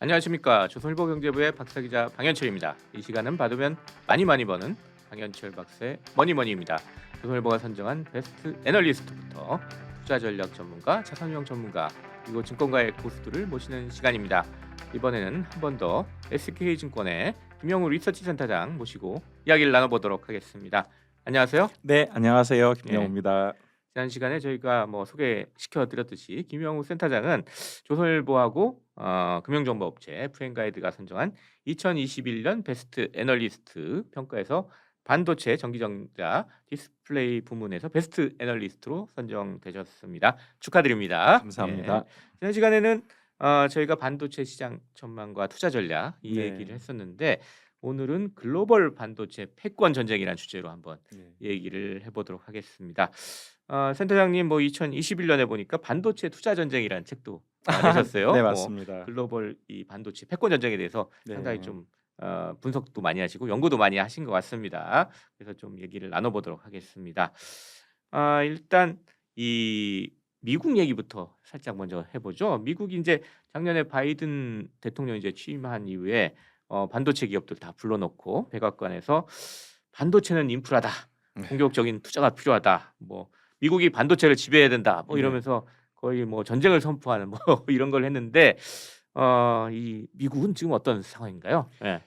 안녕하십니까. 조선일보경제부의 박사 기자 방현철입니다. 이 시간은 받으면 많이 버는 방현철 박사의 머니머니입니다. 조선일보가 선정한 베스트 애널리스트부터 투자 전략 전문가, 자산운용 전문가, 그리고 증권가의 고수들을 모시는 시간입니다. 이번에는 한 번 더 SK증권의 김영우 리서치 센터장 모시고 이야기를 나눠보도록 하겠습니다. 안녕하세요. 네, 안녕하세요. 예. 김영우입니다. 지난 시간에 저희가 소개시켜드렸듯이 김영우 센터장은 조선일보하고 금융정보업체 FN가이드가 선정한 2021년 베스트 애널리스트 평가에서 반도체, 전기전자, 디스플레이 부문에서 베스트 애널리스트로 선정되셨습니다. 축하드립니다. 감사합니다. 예. 지난 시간에는 저희가 반도체 시장 전망과 투자 전략 이 네. 얘기를 했었는데 오늘은 글로벌 반도체 패권 전쟁이라는 주제로 한번 얘기를 해보도록 하겠습니다. 센터장님 2021년에 보니까 반도체 투자 전쟁이라는 책도 내셨어요. 네, 맞습니다. 글로벌 이 반도체 패권 전쟁에 대해서 네. 상당히 좀 분석도 많이 하시고 연구도 많이 하신 것 같습니다. 그래서 좀 얘기를 나눠보도록 하겠습니다. 일단 이 미국 얘기부터 살짝 먼저 해보죠. 미국이 이제 작년에 바이든 대통령이 이제 취임한 이후에 반도체 기업들 다 불러놓고 백악관에서 반도체는 인프라다, 네. 공격적인 투자가 필요하다, 미국이 반도체를 지배해야 된다, 이러면서 거의 전쟁을 선포하는 이런 걸 했는데 이 미국은 지금 어떤 상황인가요? 네.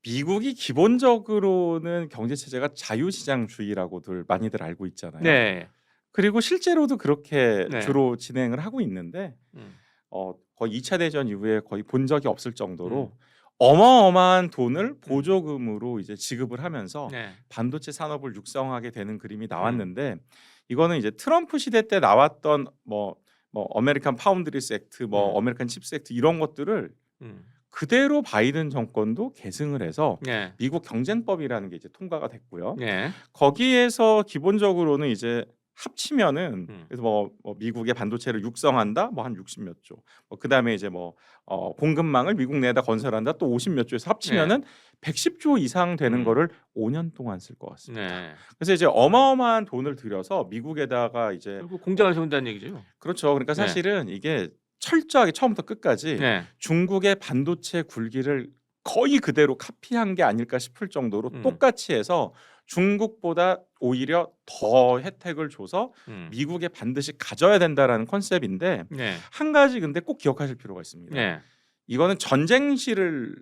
미국이 기본적으로는 경제 체제가 자유시장주의라고들 많이들 알고 있잖아요. 네. 그리고 실제로도 그렇게 네. 주로 진행을 하고 있는데 거의 2차 대전 이후에 거의 본 적이 없을 정도로 어마어마한 돈을 보조금으로 이제 지급을 하면서 네. 반도체 산업을 육성하게 되는 그림이 나왔는데 이거는 이제 트럼프 시대 때 나왔던 아메리칸 파운드리스 액트, 아메리칸 칩스 액트 이런 것들을 그대로 바이든 정권도 계승을 해서 네. 미국 경쟁법이라는 게 이제 통과가 됐고요. 네. 거기에서 기본적으로는 이제 합치면은 그래서 미국의 반도체를 육성한다 한 60몇 조. 그다음에 이제 공급망을 미국 내에다 건설한다 또 50몇 조에서 합치면은 110조 이상 되는 거를 5년 동안 쓸 것 같습니다. 네. 그래서 이제 어마어마한 돈을 들여서 미국에다가 이제 결국 공장을 세운다는 얘기죠. 그렇죠. 그러니까 사실은 이게 철저하게 처음부터 끝까지 네. 중국의 반도체 굴기를 거의 그대로 카피한 게 아닐까 싶을 정도로 똑같이 해서 중국보다 오히려 더 혜택을 줘서 미국에 반드시 가져야 된다라는 컨셉인데 네. 한 가지 근데 꼭 기억하실 필요가 있습니다. 네. 이거는 전쟁시를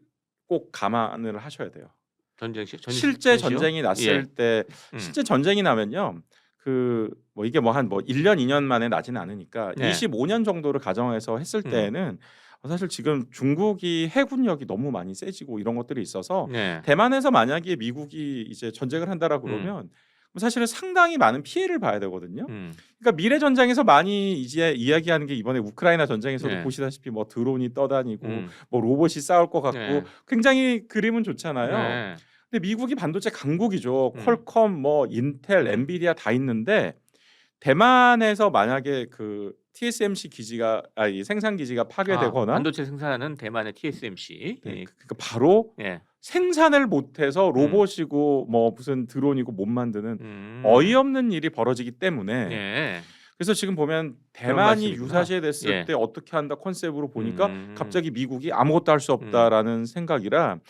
꼭 감안을 하셔야 돼요. 전쟁시? 실제 전쟁이 났을 때 실제 전쟁이 나면요. 이게 한 1년 2년 만에 나지는 않으니까 25년 정도를 가정해서 했을 때에는 사실 지금 중국이 해군력이 너무 많이 세지고 이런 것들이 있어서 대만에서 만약에 미국이 이제 전쟁을 한다라고 그러면 사실은 상당히 많은 피해를 봐야 되거든요. 그러니까 미래 전쟁에서 많이 이제 이야기하는 게 이번에 우크라이나 전쟁에서도 보시다시피 드론이 떠다니고 로봇이 싸울 것 같고 굉장히 그림은 좋잖아요. 근데 미국이 반도체 강국이죠. 퀄컴, 인텔, 엔비디아 다 있는데 대만에서 만약에 TSMC 기지가 이 생산 기지가 파괴되거나 반도체 생산하는 대만의 TSMC 그러니까 바로 생산을 못해서 로봇이고 무슨 드론이고 못 만드는 어이없는 일이 벌어지기 때문에 그래서 지금 보면 대만이 유사시됐을 때 어떻게 한다 컨셉으로 보니까 갑자기 미국이 아무것도 할 수 없다라는 생각이라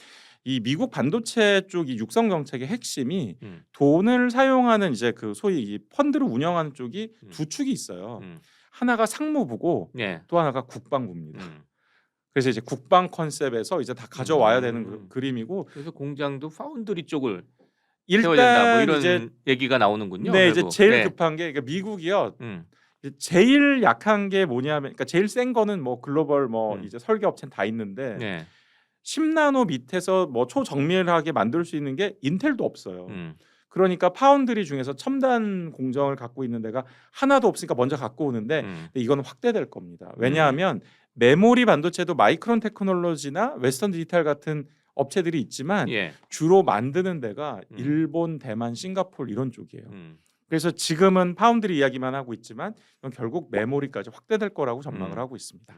이 미국 반도체 쪽 이 육성 정책의 핵심이 돈을 사용하는 이제 소위 이 펀드를 운영하는 쪽이 두 축이 있어요. 하나가 상무부고 또 하나가 국방부입니다. 그래서 이제 국방 컨셉에서 이제 다 가져와야 되는 그림이고 그래서 공장도 파운드리 쪽을 일단 된다, 이런 이제 얘기가 나오는군요. 네, 결국. 이제 제일 급한 게 미국이요. 제일 약한 게 뭐냐면 그러니까 제일 센 거는 글로벌 이제 설계 업체는 다 있는데 10나노 밑에서 초정밀하게 만들 수 있는 게 인텔도 없어요. 그러니까 파운드리 중에서 첨단 공정을 갖고 있는 데가 하나도 없으니까 먼저 갖고 오는데 근데 이건 확대될 겁니다. 왜냐하면 메모리 반도체도 마이크론 테크놀로지나 웨스턴 디지털 같은 업체들이 있지만 주로 만드는 데가 일본, 대만, 싱가포르 이런 쪽이에요. 그래서 지금은 파운드리 이야기만 하고 있지만 이건 결국 메모리까지 확대될 거라고 전망을 하고 있습니다.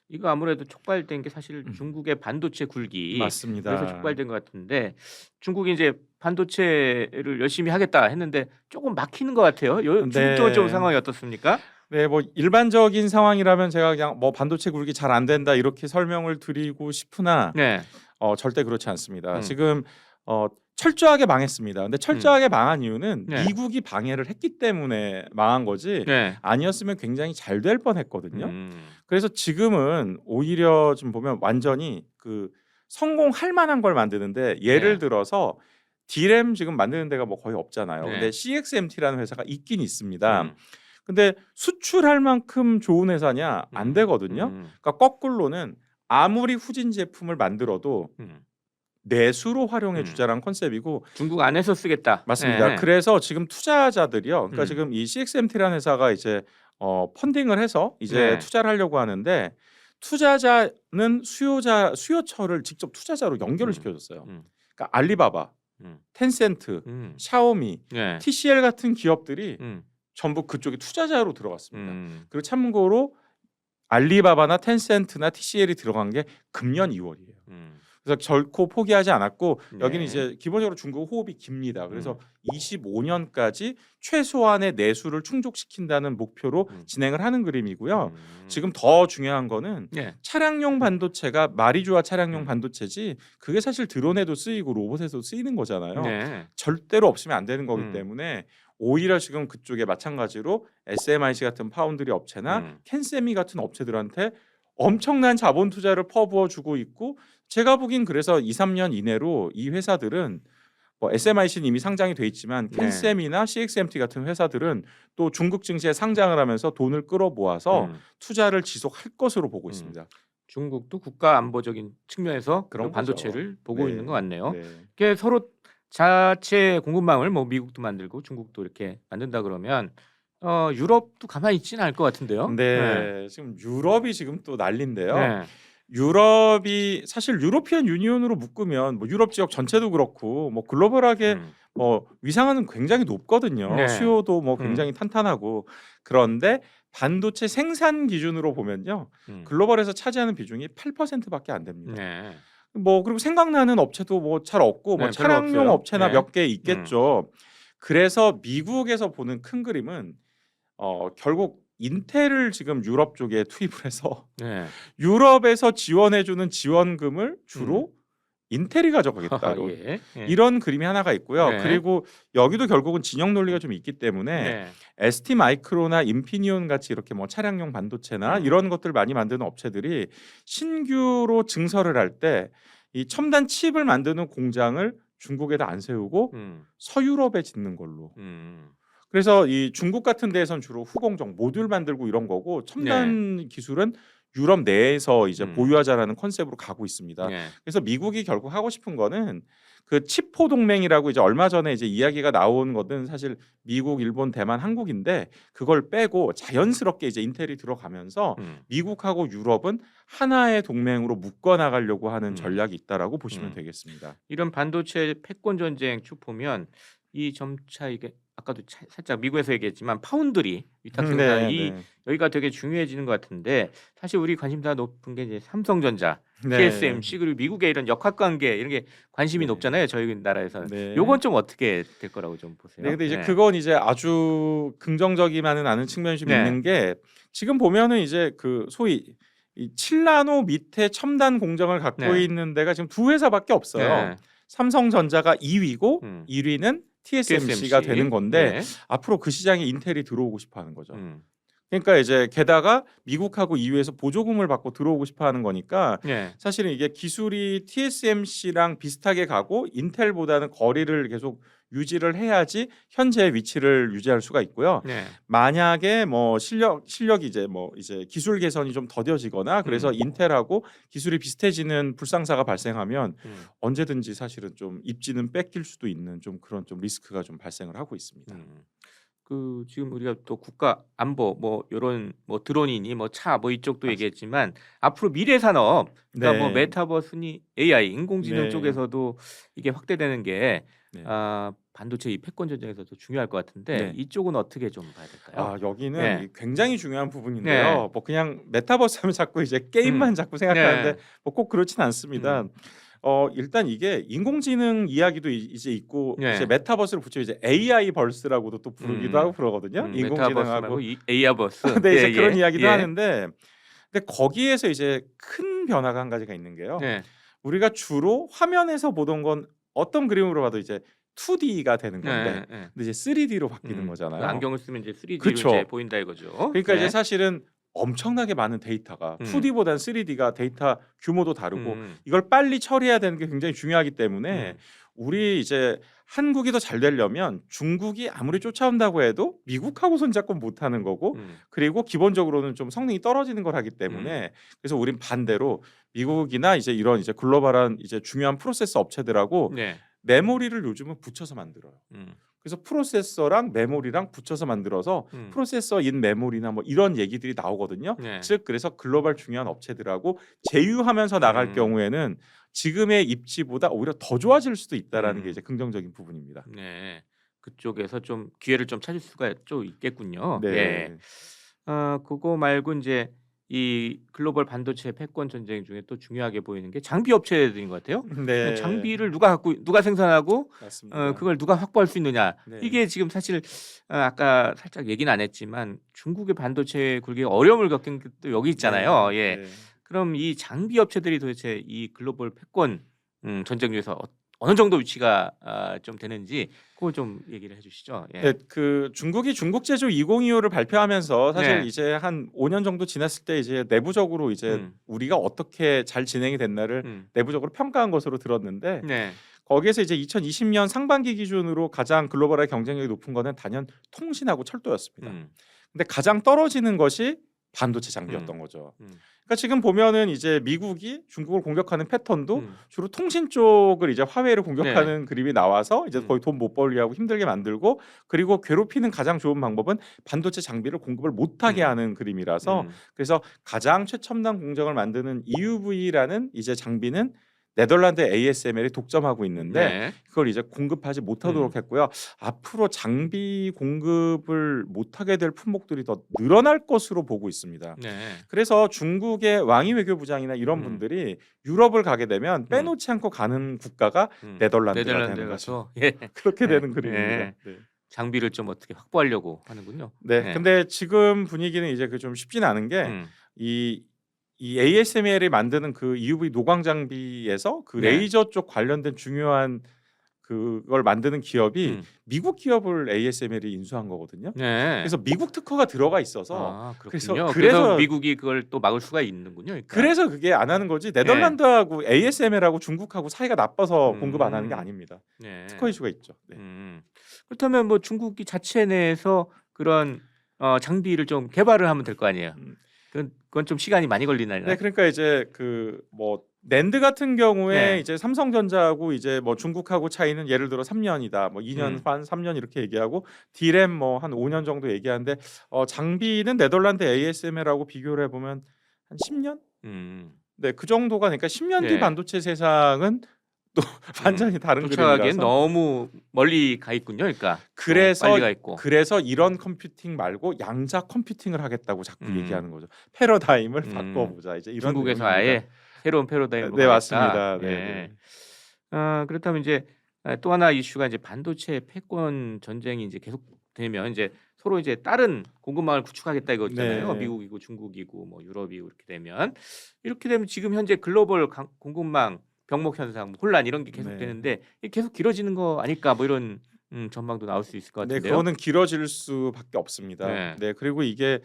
이거 아무래도 촉발된 게 사실 중국의 반도체 굴기 맞습니다. 그래서 촉발된 것 같은데 중국이 이제 반도체를 열심히 하겠다 했는데 조금 막히는 것 같아요. 중국 쪽은 좀 상황이 어떻습니까? 네, 뭐 일반적인 상황이라면 제가 그냥 뭐 반도체 굴기 잘 안 된다 이렇게 설명을 드리고 싶으나 네. 절대 그렇지 않습니다. 음. 지금 철저하게 망했습니다. 근데 철저하게 망한 이유는 네. 미국이 방해를 했기 때문에 망한 거지 네. 아니었으면 굉장히 잘 될 뻔했거든요. 음. 그래서 지금은 오히려 좀 보면 완전히 그 성공할 만한 걸 만드는데 예를 네. 들어서 D램 지금 만드는 데가 뭐 거의 없잖아요. 네. 근데 CXMT라는 회사가 있긴 있습니다. 음. 근데 수출할 만큼 좋은 회사냐 안 되거든요. 그러니까 거꾸로는 아무리 후진 제품을 만들어도 내수로 활용해 주자라는 컨셉이고 중국 안에서 쓰겠다. 맞습니다. 네. 그래서 지금 투자자들이요. 그러니까 음. 지금 이 CXMT라는 회사가 이제 펀딩을 해서 이제 네. 투자를 하려고 하는데 투자자는 수요처를 직접 투자자로 연결을 시켜줬어요. 그러니까 알리바바, 텐센트, 샤오미, 네. TCL 같은 기업들이 음. 전부 그쪽에 투자자로 들어갔습니다. 음. 그리고 참고로 알리바바나 텐센트나 TCL이 들어간 게 금년 2월이에요. 그래서 결코 포기하지 않았고 여기는 네. 이제 기본적으로 중국 호흡이 깁니다. 그래서 25년까지 최소한의 내수를 충족시킨다는 목표로 진행을 하는 그림이고요. 지금 더 중요한 거는 네. 차량용 반도체가 마리주아 차량용 반도체지 그게 사실 드론에도 쓰이고 로봇에도 쓰이는 거잖아요. 네. 절대로 없으면 안 되는 거기 때문에 오히려 지금 그쪽에 마찬가지로 SMIC 같은 파운드리 업체나 캔세미 같은 업체들한테 엄청난 자본 투자를 퍼부어 주고 있고 제가 보긴 그래서 2, 3년 이내로 이 회사들은 뭐 SMIC는 이미 상장이 돼 있지만 네. 캔세미나 CXMT 같은 회사들은 또 중국 증시에 상장을 하면서 돈을 끌어 모아서 투자를 지속할 것으로 보고 있습니다. 중국도 국가 안보적인 측면에서 그런 그런 거죠. 반도체를 보고 네. 있는 것 같네요. 네. 이게 서로 자체 공급망을 뭐 미국도 만들고 중국도 이렇게 만든다 그러면 유럽도 가만히 있지는 않을 것 같은데요. 네. 지금 유럽이 지금 또 난리인데요. 네. 유럽이 사실 유로피안 유니온으로 묶으면 뭐 유럽 지역 전체도 그렇고 뭐 글로벌하게 뭐 위상은 굉장히 높거든요. 네. 수요도 뭐 굉장히 탄탄하고 그런데 반도체 생산 기준으로 보면요. 글로벌에서 차지하는 비중이 8%밖에 안 됩니다. 네. 뭐 그리고 생각나는 업체도 뭐 잘 없고 뭐 네, 별로 차량용 없어요. 업체나 네. 몇 개 있겠죠. 그래서 미국에서 보는 큰 그림은 결국 인텔을 지금 유럽 쪽에 투입을 해서 네. 유럽에서 지원해주는 지원금을 주로 인텔이 가져가겠다. 예. 예. 이런 그림이 하나가 있고요. 네. 그리고 여기도 결국은 진영 논리가 좀 있기 때문에 네. ST 마이크로나 인피니온 같이 이렇게 뭐 차량용 반도체나 이런 것들 많이 만드는 업체들이 신규로 증설을 할 때 이 첨단 칩을 만드는 공장을 중국에다 안 세우고 서유럽에 짓는 걸로. 그래서 이 중국 같은 데에선 주로 후공정 모듈 만들고 이런 거고 첨단 기술은 유럽 내에서 이제 보유하자라는 컨셉으로 가고 있습니다. 네. 그래서 미국이 결국 하고 싶은 거는 그 치포 동맹이라고 이제 얼마 전에 이제 이야기가 나온 거는 사실 미국, 일본, 대만, 한국인데 그걸 빼고 자연스럽게 이제 인텔이 들어가면서 미국하고 유럽은 하나의 동맹으로 묶어 나가려고 하는 전략이 있다라고 보시면 되겠습니다. 이런 반도체 패권 전쟁 쭉 보면 이 점차 이게 아까도 살짝 미국에서 얘기했지만 파운드리 위탁 생산 여기가 되게 중요해지는 것 같은데 사실 우리 관심사 높은 게 이제 삼성전자, TSMC 그리고 미국의 이런 역학관계 이런 게 관심이 높잖아요. 저희 나라에서는. 네. 요건 좀 어떻게 될 거라고 좀 보세요. 네, 근데 이제 그건 이제 아주 긍정적이만은 않은 측면이 좀 네. 있는 게 지금 보면은 이제 그 소위 이 7나노 밑에 첨단 공정을 갖고 있는 데가 지금 두 회사밖에 없어요. 네. 삼성전자가 2위고 1위는 TSMC가 되는 건데 네. 앞으로 그 시장에 인텔이 들어오고 싶어 하는 거죠. 그러니까 이제 게다가 미국하고 EU에서 보조금을 받고 들어오고 싶어 하는 거니까 네. 사실은 이게 기술이 TSMC랑 비슷하게 가고 인텔보다는 거리를 계속 유지를 해야지 현재의 위치를 유지할 수가 있고요. 네. 만약에 뭐 실력이 이제 뭐 이제 기술 개선이 좀 더뎌지거나 그래서 인텔하고 기술이 비슷해지는 불상사가 발생하면 언제든지 사실은 좀 입지는 뺏길 수도 있는 좀 그런 좀 리스크가 좀 발생을 하고 있습니다. 그 지금 우리가 또 국가 안보 뭐 이런 뭐 드론이니 뭐 차 뭐 이쪽도 얘기했지만 앞으로 미래 산업 그러니까 뭐 메타버스니 AI 인공지능 쪽에서도 이게 확대되는 게 반도체 이 패권 전쟁에서도 중요할 것 같은데 이쪽은 어떻게 좀 봐야 될까요? 여기는 굉장히 중요한 부분인데요. 뭐 그냥 메타버스 하면 자꾸 이제 게임만 자꾸 생각하는데 뭐 꼭 그렇진 않습니다. 일단 이게 인공지능 이야기도 이제 있고 네. 이제 메타버스를 붙여 이제 AI 벌스라고도 또 부르기도 하고 그러거든요. 메타버스 말고 인공지능하고 에이아버스. 네, 이제 예, 그런 예. 이야기도 예. 하는데 근데 거기에서 이제 큰 변화가 한 가지가 있는 게요. 네. 우리가 주로 화면에서 보던 건 어떤 그림으로 봐도 이제 2D가 되는 건데 네. 네. 근데 이제 3D로 바뀌는 그 거잖아요. 안경을 쓰면 이제 3D로 그쵸. 이제 보인다 이거죠. 그러니까 이제 네. 사실은 엄청나게 많은 데이터가 음. 2D보다는 3D가 데이터 규모도 다르고 음. 이걸 빨리 처리해야 되는 게 굉장히 중요하기 때문에 음. 우리 이제 한국이 더 잘 되려면 중국이 아무리 쫓아온다고 해도 미국하고 손잡고 못하는 거고 그리고 기본적으로는 좀 성능이 떨어지는 걸 하기 때문에 그래서 우린 반대로 미국이나 이제 이런 이제 글로벌한 이제 중요한 프로세서 업체들하고 네. 메모리를 요즘은 붙여서 만들어요. 음. 그래서 프로세서랑 메모리랑 붙여서 만들어서 프로세서 인 메모리나 뭐 이런 얘기들이 나오거든요. 네. 즉 그래서 글로벌 중요한 업체들하고 제휴하면서 나갈 경우에는 지금의 입지보다 오히려 더 좋아질 수도 있다라는 게 이제 긍정적인 부분입니다. 네. 그쪽에서 좀 기회를 좀 찾을 수가 좀 있겠군요. 네. 예. 그거 말고 이제 이 글로벌 반도체 패권 전쟁 중에 또 중요하게 보이는 게 장비 업체들인 것 같아요. 네. 장비를 누가 생산하고 맞습니다. 그걸 누가 확보할 수 있느냐. 네. 이게 지금 사실 아까 살짝 얘기는 안 했지만 중국의 반도체 굴기가 어려움을 겪은 게 또 여기 있잖아요. 네. 예. 네. 그럼 이 장비 업체들이 도대체 이 글로벌 패권 전쟁 중에서 어느 정도 위치가 좀 되는지 그걸 좀 얘기를 해주시죠. 예. 네, 그 중국이 중국 제조 2025를 발표하면서 사실 네. 이제 한 5년 정도 지났을 때 이제 내부적으로 이제 우리가 어떻게 잘 진행이 됐나를 내부적으로 평가한 것으로 들었는데 네. 거기에서 이제 2020년 상반기 기준으로 가장 글로벌하게 경쟁력이 높은 거는 단연 통신하고 철도였습니다. 근데 가장 떨어지는 것이 반도체 장비였던 거죠. 그러니까 지금 보면은 이제 미국이 중국을 공격하는 패턴도 주로 통신 쪽을 이제 화웨이를 공격하는 그림이 나와서 이제 거의 돈 못 벌게 하고 힘들게 만들고 그리고 괴롭히는 가장 좋은 방법은 반도체 장비를 공급을 못하게 하는 그림이라서 그래서 가장 최첨단 공정을 만드는 EUV라는 이제 장비는 네덜란드 ASML이 독점하고 있는데 그걸 이제 공급하지 못하도록 했고요. 앞으로 장비 공급을 못하게 될 품목들이 더 늘어날 것으로 보고 있습니다. 네. 그래서 중국의 왕이 외교부장이나 이런 분들이 유럽을 가게 되면 빼놓지 않고 가는 국가가 네덜란드가 되는 거죠. 예. 그렇게 되는 그림입니다. 예. 네. 장비를 좀 어떻게 확보하려고 하는군요. 네. 근데 지금 분위기는 이제 그 좀 쉽진 않은 게 이 ASML이 만드는 그 EUV 노광 장비에서 그 레이저 쪽 관련된 중요한 그걸 만드는 기업이 미국 기업을 ASML이 인수한 거거든요. 네. 그래서 미국 특허가 들어가 있어서 그래서 미국이 그걸 또 막을 수가 있는군요. 그러니까. 그래서 그게 안 하는 거지. 네덜란드하고 ASML하고 중국하고 사이가 나빠서 공급 안 하는 게 아닙니다. 특허 이슈가 있죠. 네. 그렇다면 뭐 중국이 자체 내에서 그런 장비를 좀 개발을 하면 될 거 아니에요. 그건 좀 시간이 많이 걸리나요? 네, 그러니까 이제 그 뭐 낸드 같은 경우에 이제 삼성전자하고 이제 뭐 중국하고 차이는 예를 들어 3년이다, 뭐 2년 반, 3년 이렇게 얘기하고 디램 뭐 한 5년 정도 얘기하는데 장비는 네덜란드 ASML하고 비교를 해보면 한 10년? 네, 그 정도가 그러니까 10년 뒤 반도체 세상은 또 완전히 다른 쫓아가기엔 그림이라서 너무 멀리 가 있군요. 그러니까 그래서 빨리 가 있고. 그래서 이런 컴퓨팅 말고 양자 컴퓨팅을 하겠다고 자꾸 얘기하는 거죠. 패러다임을 바꿔보자. 이제 이런 중국에서 의미입니다. 아예 새로운 패러다임으로 네, 가겠다. 맞습니다. 네. 그렇다면 이제 또 하나 이슈가 이제 반도체 패권 전쟁이 이제 계속 되면 이제 서로 이제 다른 공급망을 구축하겠다 이거잖아요. 네. 미국이고 중국이고 뭐 유럽이고 이렇게 되면 지금 현재 글로벌 공급망 병목 현상, 뭐 혼란 이런 게 계속 되는데 이게 계속 길어지는 거 아닐까 뭐 이런 전망도 나올 수 있을 것 네, 같은데요. 그거는 길어질 수밖에 없습니다. 네, 그리고 이게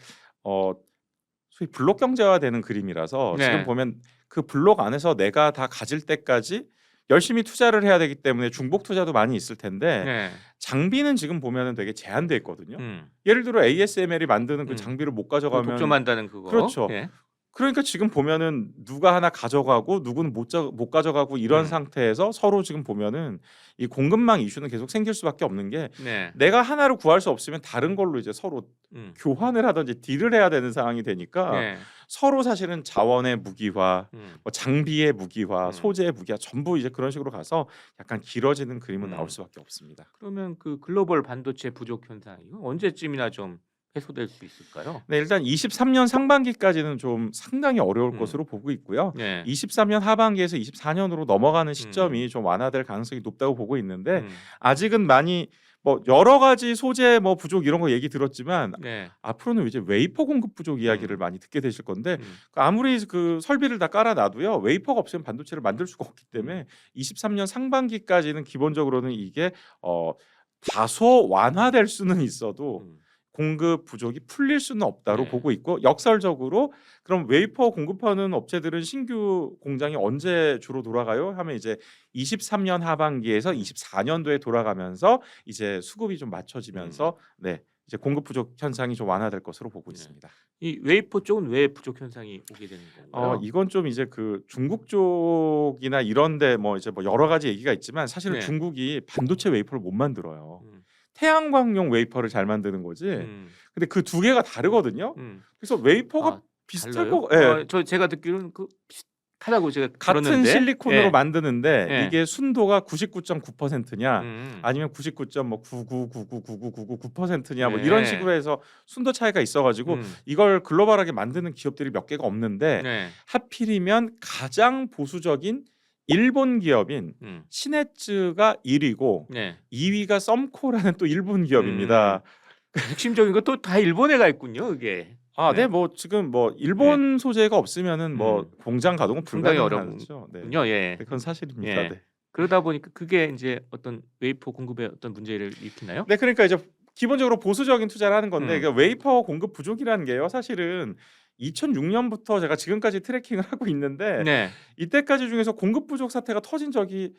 소위 블록 경제화되는 그림이라서 지금 보면 그 블록 안에서 내가 다 가질 때까지 열심히 투자를 해야 되기 때문에 중복 투자도 많이 있을 텐데 장비는 지금 보면은 되게 제한돼 있거든요. 예를 들어 ASML이 만드는 그 장비를 못 가져가면 독점한다는 그거. 그렇죠. 그러니까 지금 보면은 누가 하나 가져가고 누구는 못 가져가고 이런 상태에서 서로 지금 보면은 이 공급망 이슈는 계속 생길 수밖에 없는 게 내가 하나를 구할 수 없으면 다른 걸로 이제 서로 교환을 하든지 딜을 해야 되는 상황이 되니까 서로 사실은 자원의 무기화, 뭐 장비의 무기화, 소재의 무기화 전부 이제 그런 식으로 가서 약간 길어지는 그림은 나올 수밖에 없습니다. 그러면 그 글로벌 반도체 부족 현상 이거 언제쯤이나 좀 해소될 수 있을까요? 네, 일단 23년 상반기까지는 좀 상당히 어려울 것으로 보고 있고요. 네. 23년 하반기에서 24년으로 넘어가는 음. 시점이 좀 완화될 가능성이 높다고 보고 있는데 음. 아직은 많이 뭐 여러 가지 소재 뭐 부족 이런 거 얘기 들었지만 네. 앞으로는 이제 웨이퍼 공급 부족 이야기를 많이 듣게 되실 건데 아무리 그 설비를 다 깔아놔도요 웨이퍼가 없으면 반도체를 만들 수가 없기 때문에 23년 상반기까지는 기본적으로는 이게 다소 완화될 수는 있어도 공급 부족이 풀릴 수는 없다로 네. 보고 있고 역설적으로 그럼 웨이퍼 공급하는 업체들은 신규 공장이 언제 주로 돌아가요? 하면 이제 23년 하반기에서 24년도에 돌아가면서 이제 수급이 좀 맞춰지면서 네. 이제 공급 부족 현상이 좀 완화될 것으로 보고 네. 있습니다. 이 웨이퍼 쪽은 왜 부족 현상이 오게 되는 건가요? 이건 좀 이제 그 중국 쪽이나 이런데 뭐 이제 뭐 여러 가지 얘기가 있지만 사실은 네. 중국이 반도체 웨이퍼를 못 만들어요. 음. 태양광용 웨이퍼를 잘 만드는 거지. 근데 그 두 개가 다르거든요. 그래서 웨이퍼가 비슷할 달라요? 거, 예. 제가 듣기로는 그 비슷하다고 제가 같은 들었는데. 실리콘으로 예. 만드는데 예. 이게 순도가 99.9%냐 음. 아니면 99.9999999%냐 뭐 네. 이런 식으로 해서 순도 차이가 있어가지고 이걸 글로벌하게 만드는 기업들이 몇 개가 없는데 네. 하필이면 가장 보수적인 일본 기업인 시네츠가 1위고 네. 2위가 썸코라는 또 일본 기업입니다. 핵심적인 것도 다 일본에 가 있군요, 이게. 네, 뭐 지금 뭐 일본 소재가 없으면은 뭐 공장 가동은 상당히 불가능하죠. 네. 어렵군요. 예. 그건 사실입니다. 예. 네. 그러다 보니까 그게 이제 어떤 웨이퍼 공급에 어떤 문제를 일으키나요? 네, 그러니까 이제 기본적으로 보수적인 투자를 하는 건데 음. 그 웨이퍼 공급 부족이라는 게요. 사실은 2006년부터 제가 지금까지 트래킹을 하고 있는데 네. 이때까지 중에서 공급 부족 사태가 터진 적이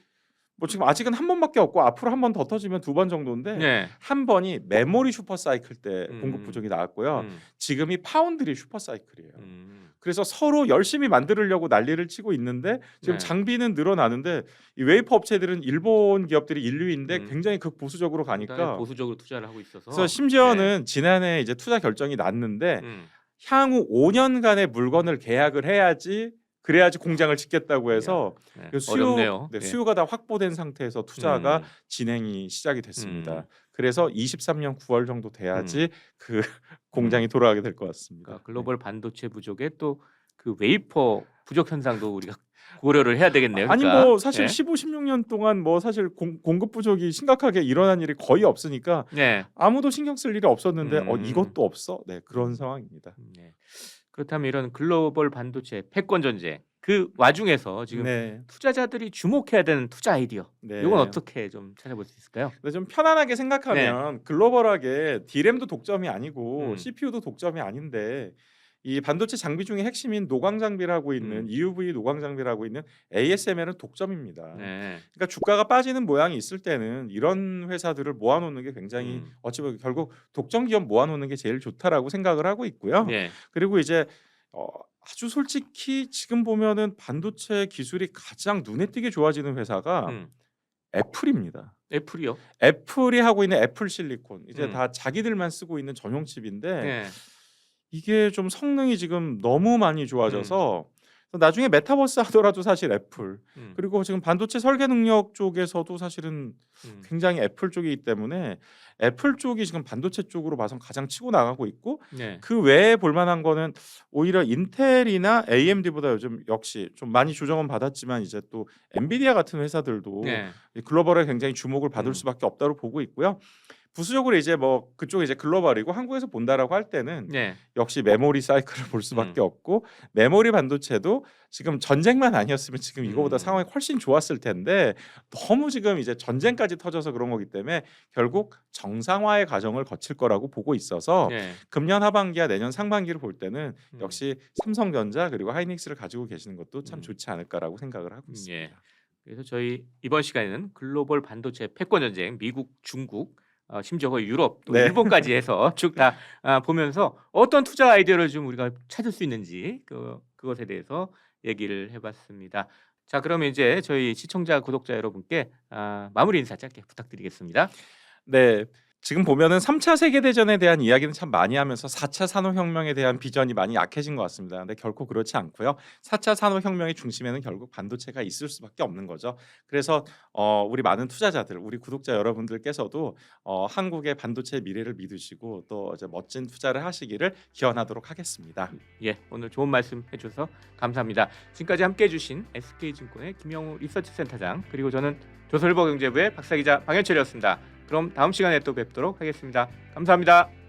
뭐 지금 아직은 한 번밖에 없고 앞으로 한 번 더 터지면 두 번 정도인데 네. 한 번이 메모리 슈퍼 사이클 때 공급 부족이 나왔고요. 지금이 파운드리 슈퍼 사이클이에요. 그래서 서로 열심히 만들려고 난리를 치고 있는데 지금 네. 장비는 늘어나는데 이 웨이퍼 업체들은 일본 기업들이 인류인데 굉장히 극보수적으로 가니까 보수적으로 투자를 하고 있어서. 그래서 심지어는 지난해 이제 투자 결정이 났는데 향후 5년간의 물건을 계약을 해야지 그래야지 공장을 짓겠다고 해서 네. 그 어렵네요. 네. 수요가 다 확보된 상태에서 투자가 진행이 시작이 됐습니다. 그래서 23년 9월 정도 돼야지 그 공장이 돌아가게 될 것 같습니다. 그러니까 글로벌 반도체 부족에 또 그 웨이퍼 부족 현상도 우리가 고려를 해야 되겠네요. 아니 그러니까. 뭐 사실 네. 15, 16년 동안 뭐 사실 공급 부족이 심각하게 일어난 일이 거의 없으니까 네. 아무도 신경 쓸 일이 없었는데 이것도 없어? 네, 그런 상황입니다. 네. 그렇다면 이런 글로벌 반도체 패권 전쟁 그 와중에서 지금 네. 투자자들이 주목해야 되는 투자 아이디어 네. 이건 어떻게 좀 찾아볼 수 있을까요? 근데 좀 편안하게 생각하면 글로벌하게 D램도 독점이 아니고 CPU도 독점이 아닌데 이 반도체 장비 중에 핵심인 노광 장비를 하고 있는 EUV 노광 장비를 하고 있는 ASML은 독점입니다. 네. 그러니까 주가가 빠지는 모양이 있을 때는 이런 회사들을 모아놓는 게 굉장히 어찌 보면 결국 독점 기업 모아놓는 게 제일 좋다라고 생각을 하고 있고요. 네. 그리고 이제 아주 솔직히 지금 보면은 반도체 기술이 가장 눈에 띄게 좋아지는 회사가 애플입니다. 애플이요? 애플이 하고 있는 애플 실리콘 이제 다 자기들만 쓰고 있는 전용 칩인데 네. 이게 좀 성능이 지금 너무 많이 좋아져서 나중에 메타버스 하더라도 사실 애플 그리고 지금 반도체 설계 능력 쪽에서도 사실은 굉장히 애플 쪽이기 때문에 애플 쪽이 지금 반도체 쪽으로 봐선 가장 치고 나가고 있고 네. 그 외에 볼만한 거는 오히려 인텔이나 AMD보다 요즘 역시 좀 많이 조정은 받았지만 이제 또 엔비디아 같은 회사들도 네. 글로벌에 굉장히 주목을 받을 수밖에 없다고 보고 있고요. 부수적으로 이제 뭐 그쪽이 이제 글로벌이고 한국에서 본다라고 할 때는 네. 역시 메모리 사이클을 볼 수밖에 없고 메모리 반도체도 지금 전쟁만 아니었으면 지금 이거보다 상황이 훨씬 좋았을 텐데 너무 지금 이제 전쟁까지 터져서 그런 거기 때문에 결국 정상화의 과정을 거칠 거라고 보고 있어서 네. 금년 하반기와 내년 상반기를 볼 때는 역시 삼성전자 그리고 하이닉스를 가지고 계시는 것도 참 좋지 않을까라고 생각을 하고 있습니다. 예. 그래서 저희 이번 시간에는 글로벌 반도체 패권 전쟁 미국, 중국 심지어 거의 유럽 또 네. 일본까지 해서 쭉 다 보면서 어떤 투자 아이디어를 좀 우리가 찾을 수 있는지 그것에 대해서 얘기를 해봤습니다. 자, 그러면 이제 저희 시청자 구독자 여러분께 마무리 인사 짧게 부탁드리겠습니다. 네. 지금 보면은 3차 세계대전에 대한 이야기는 참 많이 하면서 4차 산업혁명에 대한 비전이 많이 약해진 것 같습니다. 근데 결코 그렇지 않고요. 4차 산업혁명의 중심에는 결국 반도체가 있을 수밖에 없는 거죠. 그래서 우리 많은 투자자들, 우리 구독자 여러분들께서도 한국의 반도체 미래를 믿으시고 또 이제 멋진 투자를 하시기를 기원하도록 하겠습니다. 예, 오늘 좋은 말씀 해주셔서 감사합니다. 지금까지 함께해 주신 SK증권의 김영우 리서치센터장 그리고 저는 조선일보 경제부의 박사기자 방현철이었습니다. 그럼 다음 시간에 또 뵙도록 하겠습니다. 감사합니다.